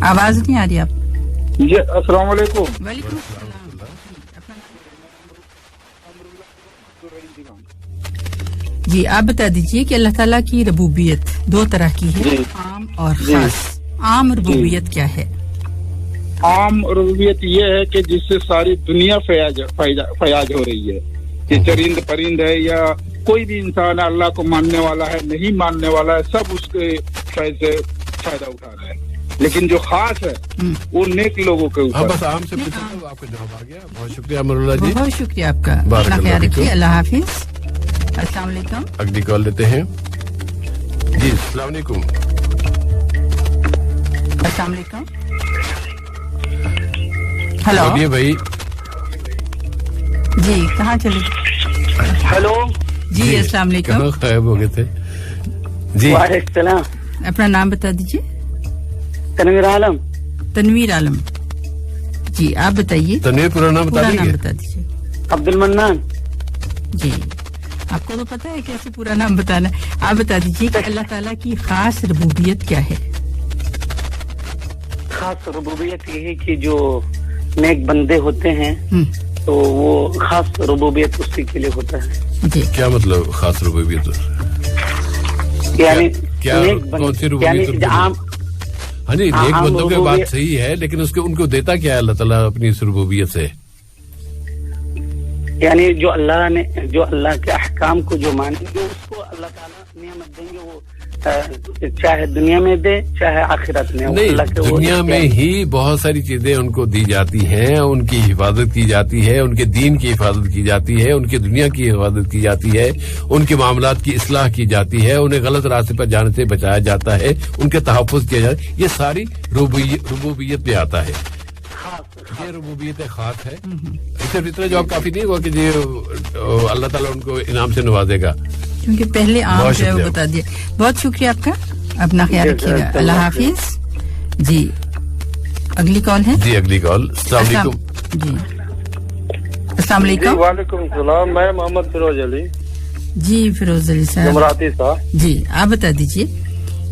آواز نہیں آ رہی آپ.
جی السلام علیکم.
وعلیکم السلام. جی آپ بتا دیجیے کہ اللہ تعالیٰ کی ربوبیت دو طرح کی ہے، عام اور خاص. عام ربوبیت کیا ہے؟
عام ربوبیت یہ ہے کہ جس سے ساری دنیا فیاض ہو رہی ہے، کہ چرند پرند ہے یا کوئی بھی انسان ہے، اللہ کو ماننے والا ہے نہیں ماننے والا ہے، سب اس کے فیض سے فائدہ اٹھا رہا ہے. لیکن جو خاص ہے وہ نیک لوگوں کے اوپر.
بس عام سے پوچھا تھا، آپ کا جواب آ گیا. بہت شکریہ امر اللہ جی.
بہت شکریہ آپ کا.
بارک
اپنا
اللہ
خیال رکھیے.
فیکم.
اللہ حافظ. السلام علیکم.
اگلی کال لیتے ہیں. جی السلام علیکم.
السلام علیکم. ہلو
بولیے بھائی.
جی کہاں چلے؟
ہلو
جی السلام علیکم.
کہاں غائب ہو گئے تھے؟ جی
وعلیکم السلام.
اپنا نام بتا دیجیے.
تنویر عالم.
تنویر عالم. جی آپ بتائیے.
تنویر پورا نام بتا
پورا
دیں
نام
گے؟
بتا دیجیے.
عبد المنان.
جی آپ کو تو پتا ہے کیسے پورا نام بتانا ہے. آپ بتا دیجیے کہ اللہ تعالیٰ کی خاص ربوبیت کیا ہے؟
خاص ربوبیت یہ ہے کہ جو نیک بندے ہوتے ہیں تو وہ خاص ربوبیت اسی کے لیے ہوتا ہے.
جی
کیا مطلب خاص ربوبیت؟
یعنی
کیا کون سی ربوبیت؟
عام
ہاں جی نیک بندوں کی بات صحیح ہے، لیکن اس کو ان کو دیتا کیا ہے اللہ تعالیٰ اپنی اس ربوبیت سے؟
یعنی جو اللہ کے احکام کو جو مانیں گے اس کو اللہ تعالیٰ نعمت دیں گے، وہ چاہے دنیا میں دے چاہے آخرت میں.
نہیں، دنیا میں ہی بہت ساری چیزیں ان کو دی جاتی ہیں، ان کی حفاظت کی جاتی ہے، ان کے دین کی حفاظت کی جاتی ہے، ان کی دنیا کی حفاظت کی جاتی ہے، ان کے معاملات کی اصلاح کی جاتی ہے، انہیں غلط راستے پر جانے سے بچایا جاتا ہے، ان کے تحفظ کیا جاتا ہے. یہ ساری ربوبیت پہ آتا ہے. یہ ربوبیت خاص ہے. صرف اتنا جواب کافی نہیں ہوا کہ جی اللہ تعالیٰ ان کو انعام سے نوازے گا،
کیونکہ پہلے عام جو ہے وہ بتا دیا. بہت شکریہ آپ کا. اپنا خیال رکھیے گا. اللہ حافظ. جی اگلی کال ہے.
جی اگلی کال. السلام علیکم.
جی السلام علیکم.
وعلیکم السلام. میں محمد فیروز علی.
جی فیروز علی صاحب.
جمراتی صاحب.
جی آپ بتا دیجیے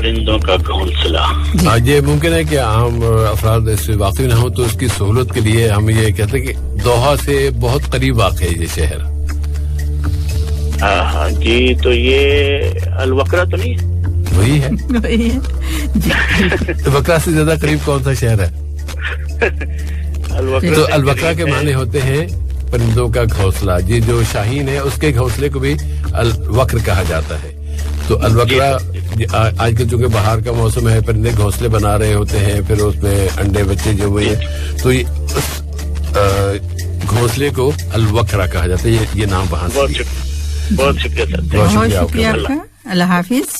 پرندوں کا گھونسلہ.
آج یہ ممکن ہے کہ عام افراد اس سے واقف نہ ہوں تو اس کی سہولت کے لیے ہم یہ کہتے ہیں کہ دوحہ سے بہت قریب واقع ہے یہ شہر.
ہاں جی, تو یہ الوکرہ تو نہیں ہے؟
وہی ہے. الوکرہ سے زیادہ قریب کون سا شہر ہے؟ تو الوکرہ کے معنی ہوتے ہیں پرندوں کا گھونسلہ. یہ جو شاہین ہے اس کے گھونسلے کو بھی الوکر کہا جاتا ہے. تو الوکرہ آج کل چونکہ باہر کا موسم ہے, پرندے گھونسلے بنا رہے ہوتے ہیں, پھر اس میں انڈے بچے جو ہوئے تو گھونسلے کو الوکرہ کہا جاتا ہے. یہ نام وہاں سے.
بہت شکریہ سر.
بہت شکریہ آپ کا. اللہ حافظ.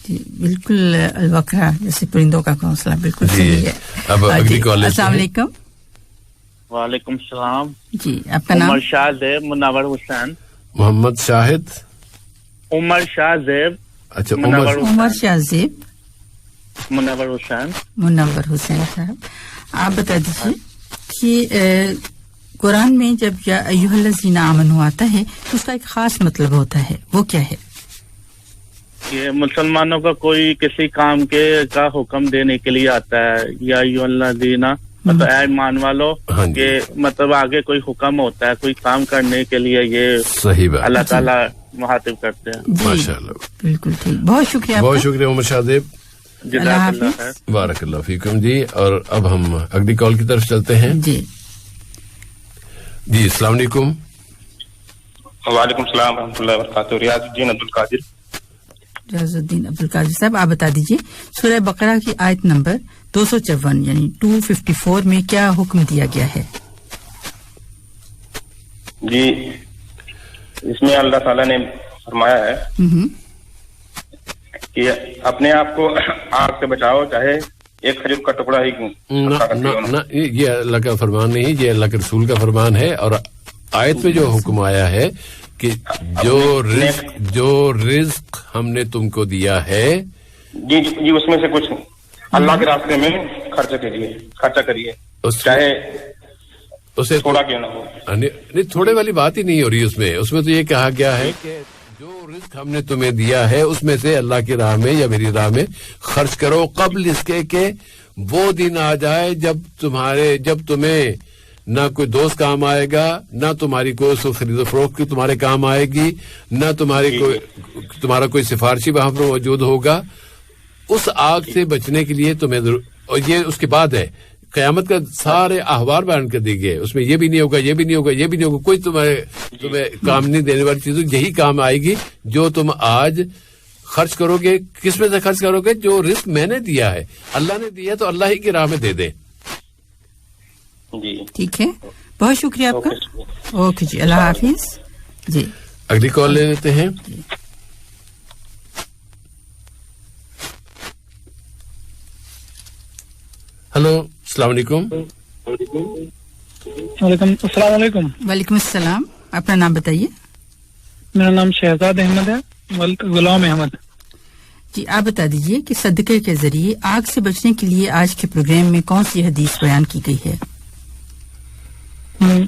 جی بالکل, الوکرہ جیسے پرندوں کا گھونسلہ بالکل صحیح ہے.
اب اگلی کال.
السلام علیکم.
وعلیکم السلام.
جی آپ کا نام؟
عمر شاہ زیب منور حسین.
محمد شاہد.
عمر شاہ زیب.
اچھا,
عمر شاہ زیب
منور حسین.
منور حسین صاحب, آپ بتا دیجیے کہ قرآن میں جب یا ایھا الذین آمنوا آتا ہے تو اس کا ایک خاص مطلب ہوتا ہے, وہ کیا ہے؟
یہ مسلمانوں کا کوئی کسی کام کا حکم دینے کے لیے آتا ہے. یا ایھا الذین, مطلب اے ایمان والو, کہ مطلب آگے کوئی حکم ہوتا ہے کوئی کام کرنے کے لیے, یہ
صحیح بات,
اللہ تعالیٰ مخاطب کرتے ہیں.
ماشاءاللہ,
بالکل ٹھیک. بہت شکریہ.
بہت شکریہ عمر شاہ زیب.
اللہ حافظ.
بارک اللہ فیکم جی. اور اب ہم اگلی کال کی طرف چلتے ہیں.
جی
جی السلام علیکم.
وعلیکم السلام ورحمۃ اللہ وبرکاتہ. ریاض الدین عبدالقادر.
ریاض الدین عبدالقادر صاحب, آپ بتا دیجیے سورہ بقرہ کی آیت نمبر 254 یعنی 254 میں کیا حکم دیا گیا ہے؟
جی اس میں اللہ تعالیٰ نے فرمایا ہے کہ اپنے آپ کو آگ سے بچاؤ, چاہے ایک کھجور کا ٹکڑا ہی
نہ, یہ اللہ کا فرمان نہیں, یہ اللہ کے رسول کا فرمان ہے. اور آیت میں جو حکم آیا ہے کہ جو رزق ہم نے تم کو دیا ہے,
جی اس میں سے کچھ اللہ کے راستے میں خرچہ کریے, چاہے
اسے
تھوڑا کیوں نہ ہو.
نہیں, تھوڑے والی بات ہی نہیں ہو رہی اس میں تو یہ کہا گیا ہے کہ جو رزق ہم نے تمہیں دیا ہے اس میں سے اللہ کی راہ میں یا میری راہ میں خرچ کرو, قبل اس کے کہ وہ دن آ جائے جب تمہیں نہ کوئی دوست کام آئے گا, نہ تمہاری کوئی خرید و فروخت کی تمہارے کام آئے گی, نہ تمہارا کوئی سفارشی وہاں پر موجود ہوگا. اس آگ سے بچنے کے لیے تمہیں, اور یہ اس کے بعد ہے قیامت کا سارے احوال بیان کر دیے گئے. اس میں یہ بھی نہیں ہوگا, یہ بھی نہیں ہوگا, یہ بھی نہیں ہوگا, کوئی تمہیں کام نہیں دینے والی چیز. یہی کام آئے گی جو تم آج خرچ کرو گے. کس میں سے خرچ کرو گے؟ جو رزق میں نے دیا ہے, اللہ نے دیا تو اللہ ہی کی راہ میں دے دے.
جی
ٹھیک ہے, بہت شکریہ آپ کا. اوکے جی, اللہ حافظ. جی
اگلی کال لے لیتے ہیں. ہلو, السلام علیکم.
السلام علیکم.
وعلیکم السلام. اپنا نام بتائیے.
میرا نام شہزاد احمد ہے. غلام احمد.
جی آپ بتا دیجیے کہ صدقے کے ذریعے آگ سے بچنے کے لیے آج کے پروگرام میں کون سی حدیث بیان کی گئی ہے؟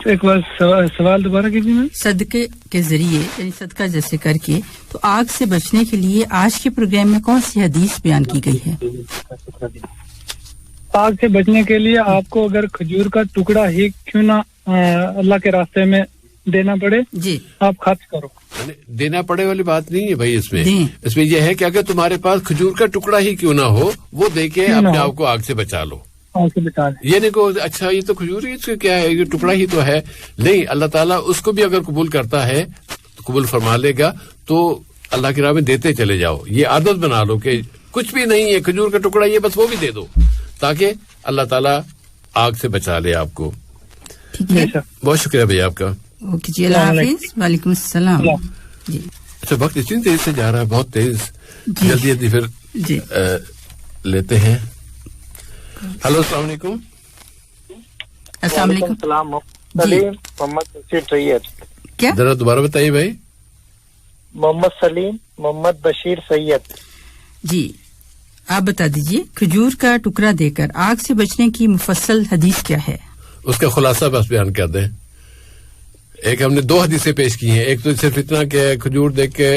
ایک بار سوال دوبارہ کیجیے.
صدقے کے ذریعے یعنی صدقہ جیسے کر کے تو آگ سے بچنے کے لیے آج کے پروگرام میں کون سی حدیث بیان کی گئی ہے؟
آگ سے بچنے کے لیے آپ کو اگر کھجور کا ٹکڑا ہی کیوں نہ اللہ کے راستے میں دینا پڑے,
جی
آپ خرچ کرو.
دینا پڑے والی بات نہیں ہے بھائی. اس میں یہ ہے کہ اگر تمہارے پاس کھجور کا ٹکڑا ہی کیوں نہ ہو, وہ دے کے اپنے آپ کو آگ سے بچا لو. یہ نہیں کہ اچھا یہ تو کھجور ہی کیا ہے, یہ ٹکڑا ہی تو ہے. نہیں, اللہ تعالیٰ اس کو بھی اگر قبول کرتا ہے قبول فرما لے گا. تو اللہ کی راہ میں دیتے چلے جاؤ. یہ عادت بنا لو کہ کچھ بھی نہیں ہے, کھجور کا ٹکڑا یہ بس وہ بھی دے دو, تاکہ اللہ تعالیٰ آگ سے بچا لے آپ کو. بہت شکریہ بھائی آپ کا.
اوکے جی, اللہ حافظ. وعلیکم السلام. جی
اچھا, وقت اتنی تیز سے جا رہا ہے, بہت تیز. جلدی پھر
جی
لیتے ہیں. ہلو, السلام علیکم.
السلام علیکم.
سلیم محمد بشیر سید.
کیا
ذرا دوبارہ بتائیے بھائی.
محمد سلیم محمد بشیر سید.
جی آپ بتا دیجیے کھجور کا ٹکڑا دے کر آگ سے بچنے کی مفصل حدیث کیا ہے؟
اس کا خلاصہ بس بیان کر دیں. ایک ہم نے 2 حدیثیں پیش کی ہیں. ایک تو صرف اتنا کہ کھجور دے کے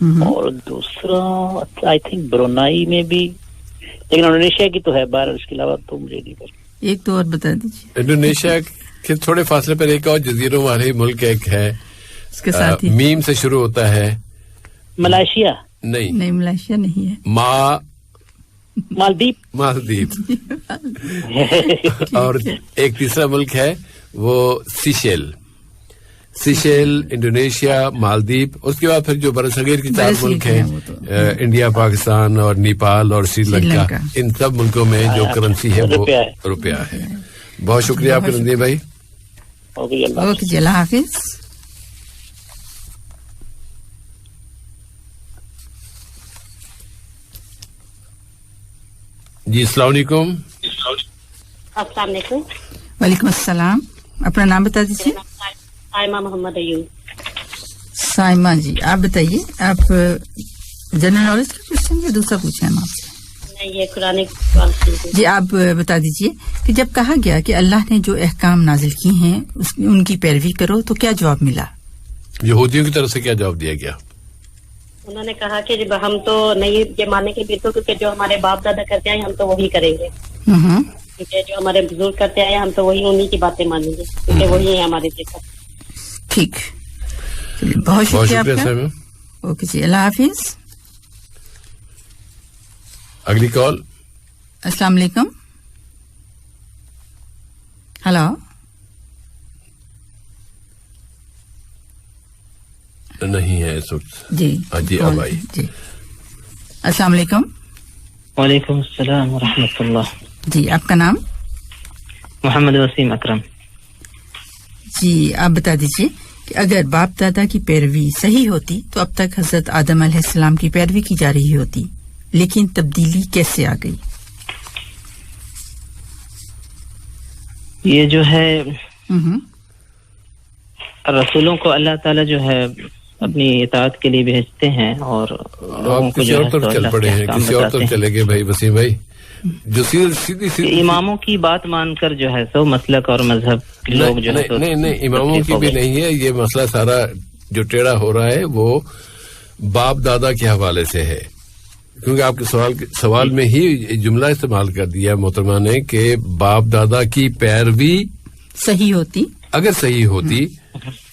اور دوسرا آئی تھنک برونائی میں بھی، لیکن انڈونیشیا کی تو ہے باہر، اس کے علاوہ تو مجھے نہیں پتا.
ایک تو اور بتا دیجیے.
انڈونیشیا کے تھوڑے فاصلے پر ایک اور جزیروں والے ملک ایک ہے،
اس کے ساتھ ہی
میم سے شروع ہوتا ہے.
ملائیشیا
نہیں، ملائیشیا نہیں ہے.
مالدیپ اور ایک تیسرا ملک ہے وہ سیشیل، انڈونیشیا، مالدیپ. اس کے بعد پھر جو برصغیر کی 4 ملک ہیں، انڈیا، پاکستان اور نیپال اور سری لنکا. ان سب ملکوں میں جو کرنسی ہے وہ روپیہ ہے. بہت شکریہ آپ کے ندیم بھائی.
اوکے جی، اللہ حافظ.
جی السلام علیکم.
السلام علیکم.
وعلیکم السلام. اپنا نام بتا دیجیے.
سائمہ محمد ایوب.
سائمہ جی، آپ بتائیے، آپ جنرل نالج کا کوشچن یا دوسرا پوچھیں ہم آپ سے؟
نہیں، یہ قرآن سوال.
جی آپ بتا دیجیے کہ جب کہا گیا کہ اللہ نے جو احکام نازل کی ہیں ان کی پیروی کرو تو کیا جواب ملا؟
یہودیوں کی طرف سے کیا جواب دیا گیا؟
انہوں نے کہا کہ جب ہم تو نہیں یہ ماننے کے بھی تو، کیونکہ جو ہمارے باپ دادا کرتے آئے ہم تو وہی کریں گے، کیونکہ جو ہمارے بزرگ کرتے آئے ہم تو وہی انہیں کی باتیں مانیں گے، کیونکہ وہی ہے ہمارے دیکھا.
ٹھیک، بہت شکریہ آپ کا. اوکے جی، اللہ حافظ.
اگلی کال.
السلام علیکم. ہلو.
نہیں ہے اس وقت.
جی
اب آئی.
جی السلام علیکم.
وعلیکم السلام ورحمۃ اللہ.
جی آپ کا نام؟
محمد وسیم اکرم.
جی آپ بتا دیجیے کہ اگر باپ دادا کی پیروی صحیح ہوتی تو اب تک حضرت آدم علیہ السلام کی پیروی کی جا رہی ہوتی، لیکن تبدیلی کیسے آ گئی؟
یہ جو ہے رسولوں کو اللہ تعالیٰ جو ہے اپنی اطاعت کے لیے بھیجتے ہیں، اور لوگوں کو
کسی اور طرف چل پڑے ہیں، کسی اور طرف چلے گئے بھائی وسیم بھائی. جو سیدھی
اماموں کی بات مان کر جو ہے سو مسلک اور مذہب لوگ جو ہے
نہیں اماموں کی بھی نہیں ہے. یہ مسئلہ سارا جو ٹیڑھا ہو رہا ہے وہ باپ دادا کے حوالے سے ہے، کیونکہ آپ کے سوال میں ہی جملہ استعمال کر دیا محترمہ نے کہ باپ دادا کی پیروی
صحیح ہوتی،
اگر صحیح ہوتی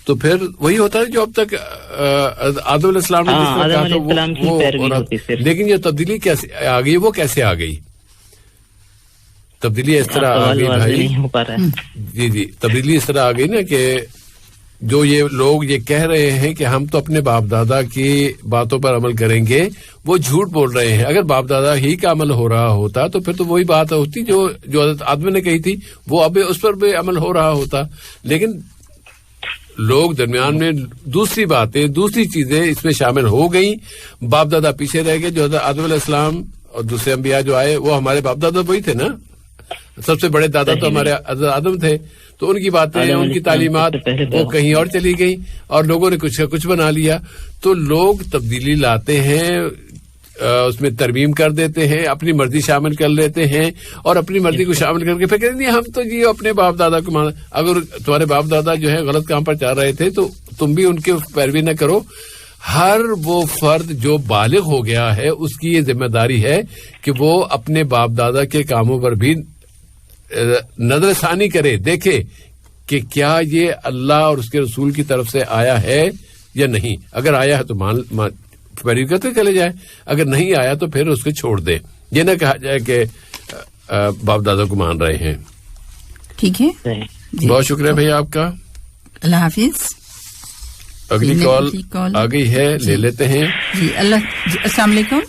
تو پھر وہی ہوتا ہے جو اب تک آدم علیہ السلام نے. لیکن یہ تبدیلی کیسے آ گئی؟ وہ کیسے آ گئی تبدیلی؟ اس طرح آ گئی بھائی. جی تبدیلی اس طرح آ گئی نا کہ جو یہ لوگ یہ کہہ رہے ہیں کہ ہم تو اپنے باپ دادا کی باتوں پر عمل کریں گے، وہ جھوٹ بول رہے ہیں. اگر باپ دادا ہی کا عمل ہو رہا ہوتا تو پھر تو وہی بات ہوتی جو حضرت آدم نے کہی تھی، وہ اب اس پر بھی عمل ہو رہا ہوتا. لیکن لوگ درمیان میں دوسری باتیں، دوسری چیزیں اس میں شامل ہو گئیں. باپ دادا پیچھے رہ گئے. جو حضرت آدم علیہ السلام اور دوسرے انبیاء جو آئے وہ ہمارے باپ دادا وہی تھے نا. سب سے بڑے دادا تو ہمارے حضرت آدم تھے. تو ان کی باتیں، ان کی تعلیمات وہ کہیں اور چلی گئی اور لوگوں نے کچھ کچھ بنا لیا. تو لوگ تبدیلی لاتے ہیں، اس میں ترمیم کر دیتے ہیں، اپنی مرضی شامل کر لیتے ہیں اور اپنی مرضی کو شامل کر کے پھر کہتے ہیں ہم تو جی اپنے باپ دادا کو مانا. اگر تمہارے باپ دادا جو ہے غلط کام پر چل رہے تھے تو تم بھی ان کی پیروی نہ کرو. ہر وہ فرد جو بالغ ہو گیا ہے اس کی یہ ذمہ داری ہے کہ وہ اپنے باپ دادا کے کاموں پر بھی نظر ثانی کرے، دیکھے کہ کیا یہ اللہ اور اس کے رسول کی طرف سے آیا ہے یا نہیں. اگر آیا ہے تو پیروی کرتے چلے جائے، اگر نہیں آیا تو پھر اس کو چھوڑ دے. یہ نہ کہا جائے کہ باپ دادا کو مان رہے ہیں.
ٹھیک ہے
جی. بہت شکریہ بھیا آپ کا.
اللہ حافظ.
اگلی کال آ گئی ہے، لے لیتے ہیں.
جی السلام علیکم.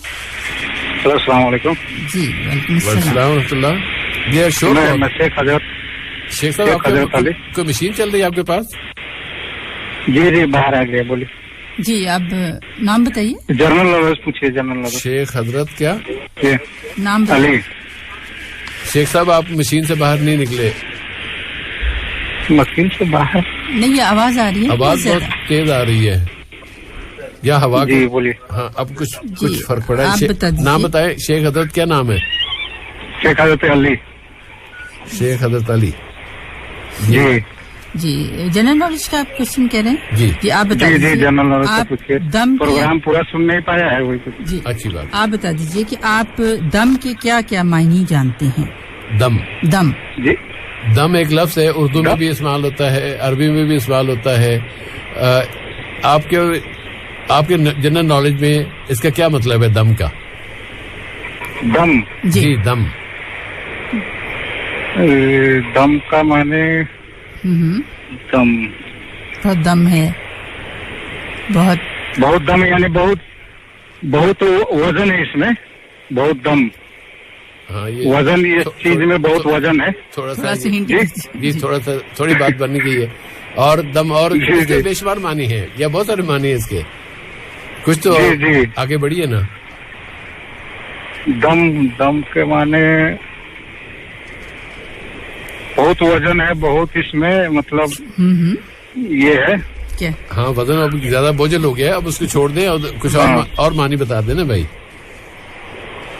السلام علیکم.
جی وعلیکم
السلام ورحمۃ اللہ. یہ شیخ صاحب آپ کوئی مشین چل رہی ہے آپ کے پاس؟
جی باہر آ گئے، بولیے.
جی آپ نام بتائیے.
جنرل نالج پوچھیے. General knowledge.
شیخ حضرت کیا
نام بتائیے.
شیخ صاحب آپ مشین سے باہر نہیں نکلے.
مشین سے باہر
نہیں، یہ آواز آ رہی ہے.
آواز بہت تیز آ رہی ہے یا ہوا؟
جی بولیے.
ہاں اب کچھ فرق پڑا ہے. نام بتائیں. شیخ حضرت کیا نام ہے؟
شیخ حضرت علی.
شیخ حضرت علی.
جی
جی جنرل نالج کا آپ کوشچن کہہ رہے ہیں؟
جی
آپ بتا دیجیے.
جی جنرل نالج کا
آپ
پوچھیے.
دم
پروگرام پورا سن نہیں پایا ہے وہی.
جی
اچھی بات.
آپ بتا دیجیے کہ آپ دم کے کیا کیا معنی جانتے ہیں؟
دم
جی
دم ایک لفظ ہے, اردو میں بھی استعمال ہوتا ہے, عربی میں بھی استعمال ہوتا ہے. آپ کے جنرل نالج میں اس کا کیا مطلب ہے دم کا؟
دم
جی دم
دم کا معنی دم
بہت دم ہے, بہت
دم یعنی بہت وزن ہے اس میں, بہت دم.
ہاں
وزن اس چیز میں بہت وزن ہے.
تھوڑا سا جی تھوڑی بات بنی گئی ہے. اور دم اور بے شمار معنی ہے یا بہت سارے معنی ہے اس کے, کچھ تو آگے بڑھیے نا.
دم کے معنی بہت وزن ہے, بہت اس میں مطلب یہ ہے.
ہاں وزن اب زیادہ بوجھل ہو گیا, اب اس کو چھوڑ دیں اور کچھ اور معنی بتا دیں نا بھائی.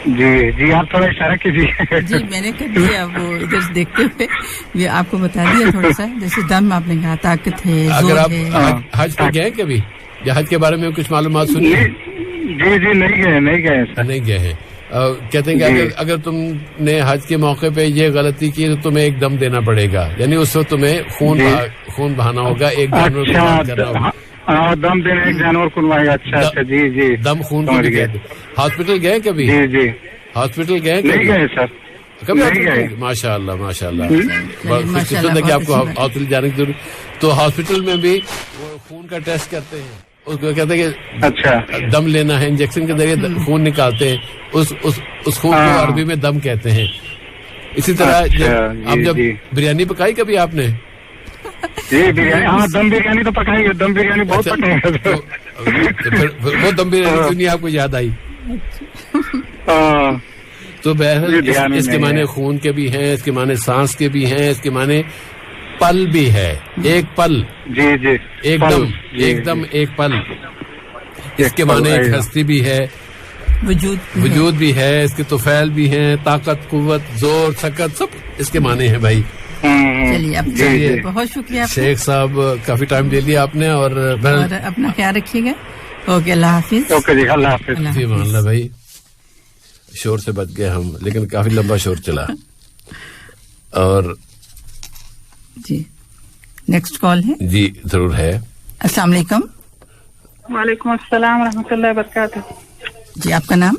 جی آپ تھوڑا اشارہ کیجیے.
جی میں نے کر دیا, وہ ادھر دیکھتے ہوئے یہ آپ کو بتا دیا تھوڑا سا. جیسے دم آپ نے کہا طاقت ہے,
اگر آپ حج پہ گئے کبھی یا حج کے بارے میں کچھ معلومات سنی؟
جی نہیں گئے ہیں.
کہتے ہیں کہ اگر تم نے حج کے موقع پہ یہ غلطی کی تو تمہیں ایک دم دینا پڑے گا, یعنی اس وقت تمہیں خون بہانا ہوگا, ایک جانور کو کرنا ہوگا.
دم دینا ایک جانور کو. اچھا جی
دم خون کو بھی کہتے. ہاسپٹل گئے کبھی؟
جی
ہاسپٹل گئے
نہیں گئے سر
کبھی؟ ماشاء اللہ خوش قسمت ہے کہ آپ کو ہاسپٹل جانے کی ضرورت. تو ہاسپٹل میں بھی خون کا ٹیسٹ کرتے ہیں, اس کو کہتے ہیں کہ
اچھا
دم لینا ہے, انجیکشن کے ذریعے خون نکالتے ہیں, اس خون کو عربی میں دم کہتے ہیں. اسی طرح آپ جب بریانی پکائی کبھی آپ نے؟
جی بریانی, ہاں دم بریانی تو پکائیں گے, دم بریانی بہت پکائیں گے.
وہ دم بریانی کیوں نہیں آپ کو یاد آئی؟ تو بہرحال اس کے معنی خون کے بھی ہیں, اس کے معنی سانس کے بھی ہیں, اس کے معنی پل بھی ہے, ایک پل.
جی
ایک دم ایک پل. اس کے معنی ایک ہستی بھی ہے, وجود بھی ہے, اس کے طفیل بھی ہیں, طاقت, قوت, زور, سکت, سب اس کے معنی ہیں بھائی.
چلیے بہت شکریہ
شیخ صاحب, کافی ٹائم لے لیا آپ نے, اور
اپنا خیال رکھیے گا. اوکے, اللہ حافظ.
اوکے جی, اللہ حافظ.
جی مان اللہ بھائی, شور سے بچ گئے ہم, لیکن کافی لمبا شور چلا. اور
جی نیکسٹ کال ہے.
جی ضرور ہے.
السلام علیکم.
وعلیکم السلام ورحمۃ اللہ وبرکاتہ.
جی آپ کا نام؟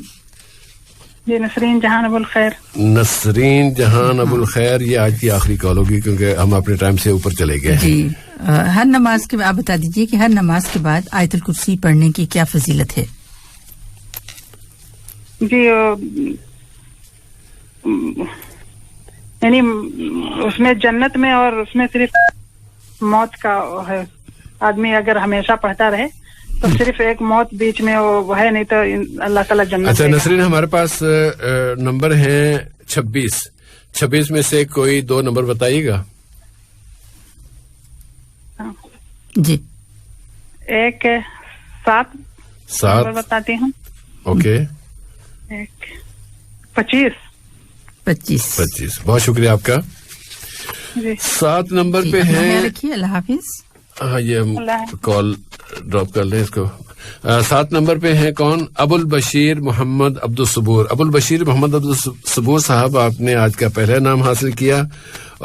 جی نسرین جہان ابو الخیر.
نسرین جہان ابو الخیر, یہ آج کی آخری کال ہوگی کیونکہ ہم اپنے ٹائم سے اوپر چلے گئے.
جی ہر نماز کے آپ بتا دیجیے کہ ہر نماز کے بعد آیت الکرسی پڑھنے کی کیا فضیلت ہے؟
جی یعنی اس میں جنت میں, اور اس میں صرف موت کا ہے. آدمی اگر ہمیشہ پڑھتا رہے تو صرف ایک موت بیچ میں وہ ہے, نہیں تو اللہ تعالیٰ جنت.
اچھا نسرین, ہمارے پاس نمبر ہیں 26 میں سے کوئی 2 نمبر بتائیے گا.
جی ایک 7 بتاتی ہوں.
اوکے.
25.
بہت شکریہ آپ کا. 7 نمبر پہ ہے.
رکھیے, اللہ حافظ.
ہاں یہ ہم کال ڈراپ کر لیں اس کو. 7 نمبر پہ ہیں کون؟ ابو البشیر محمد عبدالصبور. ابو البشیر محمد عبدالصبور صاحب, آپ نے آج کا پہلا نام حاصل کیا.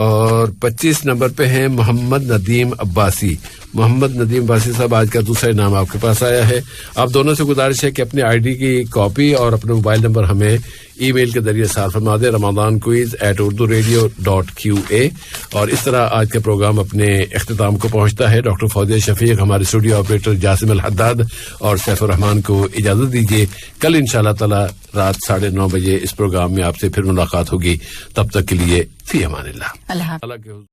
اور 25 نمبر پہ ہیں محمد ندیم عباسی. محمد ندیم عباسی صاحب, آج کا دوسرا نام آپ کے پاس آیا ہے. آپ دونوں سے گزارش ہے کہ اپنے آئی ڈی کی کاپی اور اپنے موبائل نمبر ہمیں ای میل کے ذریعے ارسال فرما دیں, ramadanquiz@urduradio.qa. اور اس طرح آج کا پروگرام اپنے اختتام کو پہنچتا ہے. ڈاکٹر فوزیہ شفیق, ہمارے اسٹوڈیو آپریٹر جاسم الحداد اور سیف الرحمان کو اجازت دیجیے. کل انشاءاللہ تعالی رات 9:30 بجے اس پروگرام میں آپ سے پھر ملاقات ہوگی. تب تک کے لیے فی امان اللہ.